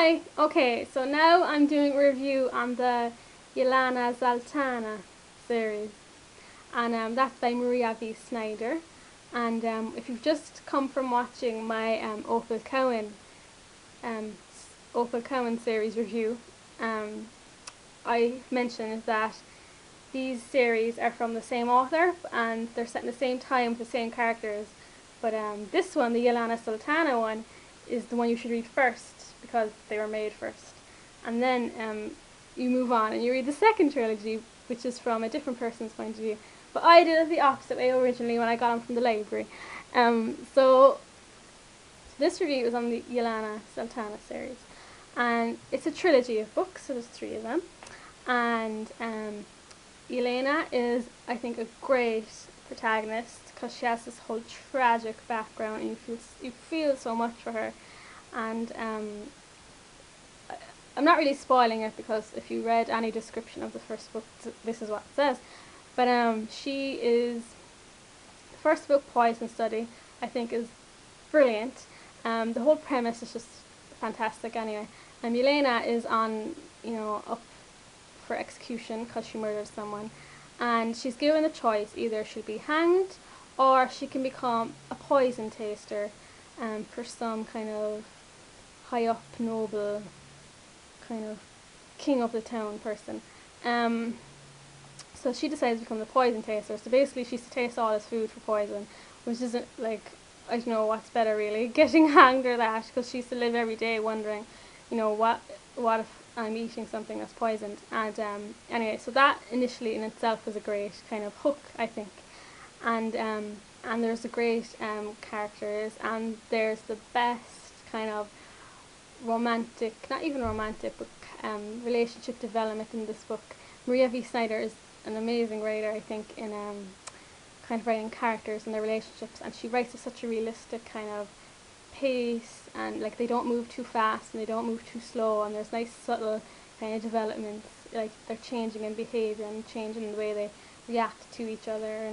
Hi! Okay, so now I'm doing a review on the Yelena Zaltana series, and that's by Maria V. Snyder. And if you've just come from watching my um, Opal Cowan series review, I mentioned that these series are from the same author and they're set in the same time with the same characters. But this one, the Yelena Sultana one, is the one you should read first because they were made first. And then you move on and you read the second trilogy, which is from a different person's point of view. But I did it the opposite way originally when I got them from the library. So this review is on the Yelena Zaltana series. And it's a trilogy of books, so there's 3 of them. And Yelena is, I think, a great protagonist because she has this whole tragic background and you feel so much for her. And I'm not really spoiling it because if you read any description of the first book, this is what it says. But she is, the first book, Poison Study, I think is brilliant. The whole premise is just fantastic anyway. Yelena is on, up for execution because she murdered someone, and she's given the choice: either she'll be hanged or she can become a poison taster for some kind of high up noble kind of king of the town person. So she decides to become the poison taster. So basically she has to taste all his food for poison, which isn't, like, I don't know what's better really, getting hanged or that, because she used to live every day wondering, what if I'm eating something that's poisoned. And anyway, so that initially in itself was a great kind of hook, I think. And there's the great characters, and there's the best kind of romantic, not even romantic, but relationship development in this book. Maria V. Snyder is an amazing writer, I think, in kind of writing characters and their relationships, and she writes at such a realistic kind of pace, and like they don't move too fast and they don't move too slow, and there's nice subtle kind of developments, like they're changing in behaviour and changing in the way they react to each other.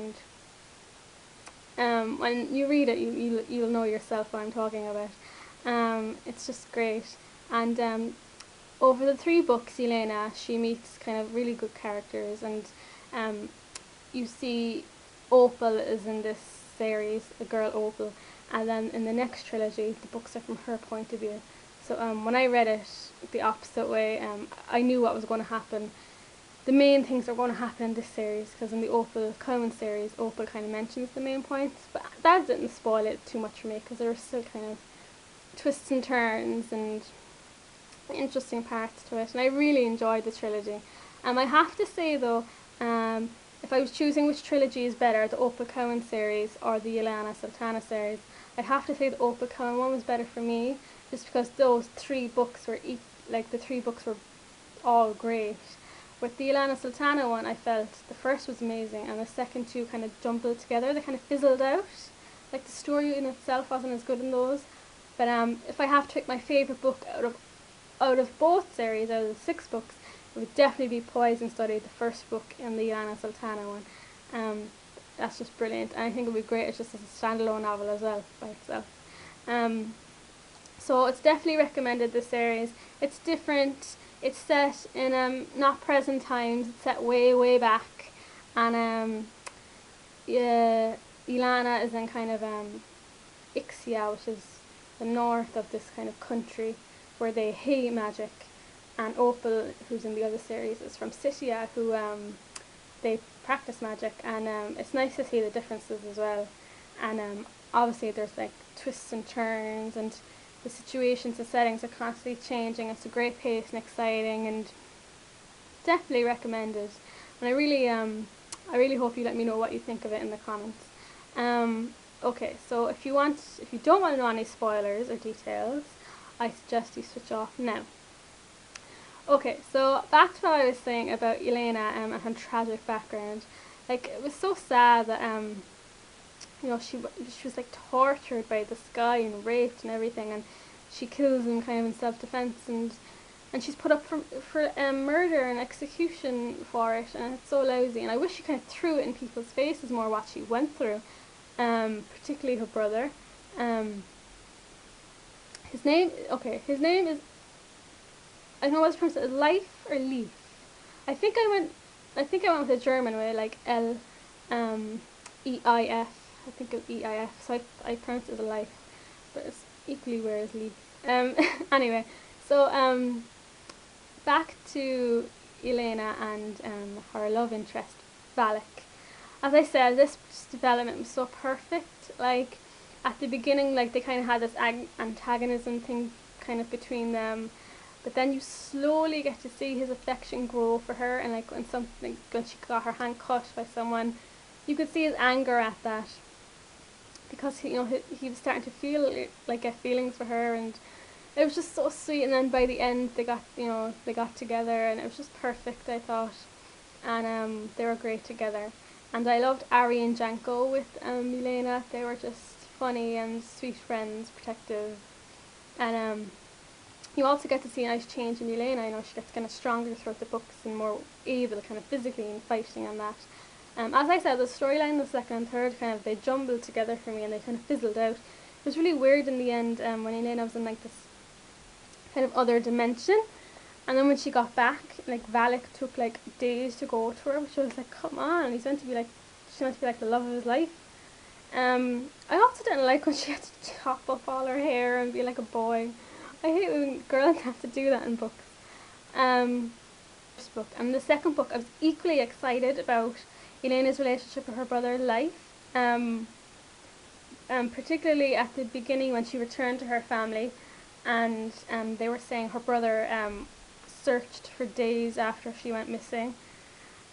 And when you read it, you'll know yourself what I'm talking about. It's just great. And over the 3 books, Yelena, she meets kind of really good characters, and you see Opal is in this series, the girl Opal, and then in the next trilogy the books are from her point of view. So when I read it the opposite way, I knew what was going to happen. The main things that are going to happen in this series, because in the Opal Cowan series, Opal kind of mentions the main points, but that didn't spoil it too much for me because there were still kind of twists and turns and interesting parts to it, and I really enjoyed the trilogy. I have to say though, if I was choosing which trilogy is better, the Opal Cowan series or the Yelena Zaltana series, I'd have to say the Opal Cowan one was better for me, just because those 3 books were the 3 books were all great. With the Yelena Zaltana one, I felt the first was amazing and the second 2 kind of jumbled together. They kind of fizzled out. Like the story in itself wasn't as good in those. But if I have to pick my favourite book out of both series, out of the 6 books, it would definitely be Poison Study, the first book in the Yelena Zaltana one. That's just brilliant, and I think it would be great as just as a standalone novel as well by itself. So it's definitely recommended, this series. It's different. It's set in not present times. It's set way back, and Yelena is in kind of Ixia, which is the north of this kind of country where they hate magic, and Opal, who's in the other series, is from Scythia, who they practice magic, and it's nice to see the differences as well. And obviously there's like twists and turns, and the situations and settings are constantly changing. It's a great pace and exciting, and definitely recommended. And I really hope you let me know what you think of it in the comments. Okay, so if you don't want to know any spoilers or details, I suggest you switch off now. Okay, so back to what I was saying about Yelena and her tragic background. Like, it was so sad that she was like tortured by this guy and raped and everything, and she kills him kind of in self-defense, and she's put up for murder and execution for it, and it's so lousy. And I wish she kind of threw it in people's faces more what she went through, particularly her brother. His name is I don't know what's pronounced, life or leaf. I think I went with the German way, like EIF. I think of EIF, so I pronounced it as a life, but it's equally weird as leaf. Anyway, so back to Yelena and her love interest, Valak. As I said, this development was so perfect. Like at the beginning, like they kind of had this antagonism thing kind of between them, but then you slowly get to see his affection grow for her, and like when she got her hand cut by someone, you could see his anger at that, because he was starting to feel like get feelings for her, and it was just so sweet. And then by the end, they got together, and it was just perfect, I thought, and they were great together. And I loved Ari and Janko with Yelena. They were just funny and sweet friends, protective, and you also get to see a nice change in Yelena. She gets kind of stronger throughout the books and more able, kind of physically, in fighting and that. As I said, the storyline, the second and third, kind of they jumbled together for me and they kind of fizzled out. It was really weird in the end when Yelena was in like this kind of other dimension, and then when she got back, like Valak took like days to go to her, which was like, come on, she's meant to be like the love of his life. I also didn't like when she had to chop up all her hair and be like a boy. I hate when girls have to do that in books. First book and the second book, I was equally excited about Yelena's relationship with her brother Life. Particularly at the beginning when she returned to her family, and they were saying her brother searched for days after she went missing,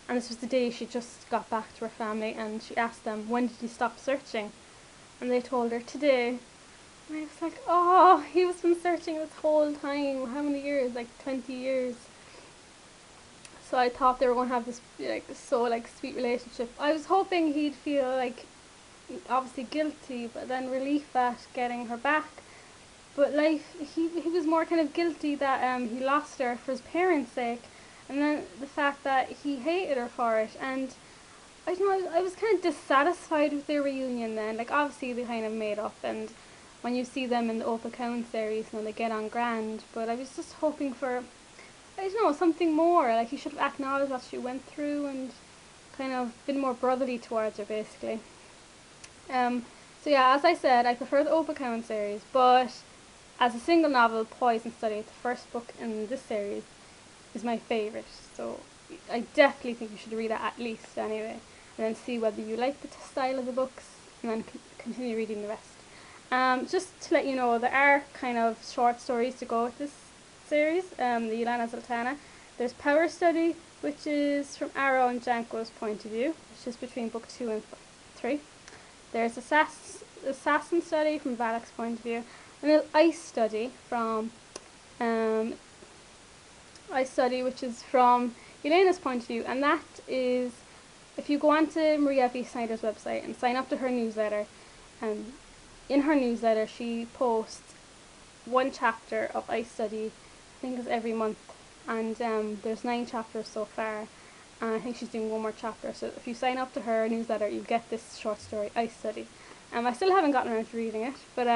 and this was the day she just got back to her family, and she asked them, when did you stop searching? And they told her, today. And I was like, oh, he was been searching this whole time. How many years? Like 20 years. So I thought they were going to have this sweet relationship. I was hoping he'd feel like obviously guilty, but then relief at getting her back. But he was more kind of guilty that he lost her for his parents' sake, and then the fact that he hated her for it. And I was kind of dissatisfied with their reunion then. Like obviously they kind of made up, and when you see them in the Opal Cowan series, they get on grand. But I was just hoping for, something more. Like he should have acknowledged what she went through and kind of been more brotherly towards her, basically. So yeah, as I said, I prefer the Opal Cowan series, but as a single novel, Poison Study, the first book in this series, is my favourite. So I definitely think you should read it at least anyway, and then see whether you like the style of the books, and then continue reading the rest. Just to let you know, there are kind of short stories to go with this series, the Yelena Zaltana. There's Power Study, which is from Arrow and Janko's point of view, which is between book 2 and 3. There's Assassin Study from Valak's point of view, and there's Ice Study which is from Yelena's point of view, and that is, if you go onto Maria V. Snyder's website and sign up to her newsletter, in her newsletter she posts one chapter of Ice Study, I think it's every month, and there's 9 chapters so far, and I think she's doing one more chapter. So if you sign up to her newsletter, you get this short story, Ice Study. I still haven't gotten around to reading it, but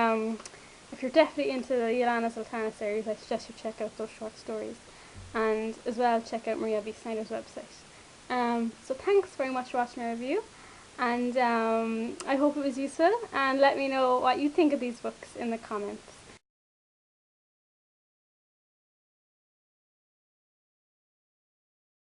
if you're definitely into the Yelena Zaltana series, I suggest you check out those short stories, and as well check out Maria V. Snyder's website. So thanks very much for watching my review, and I hope it was useful, and let me know what you think of these books in the comments.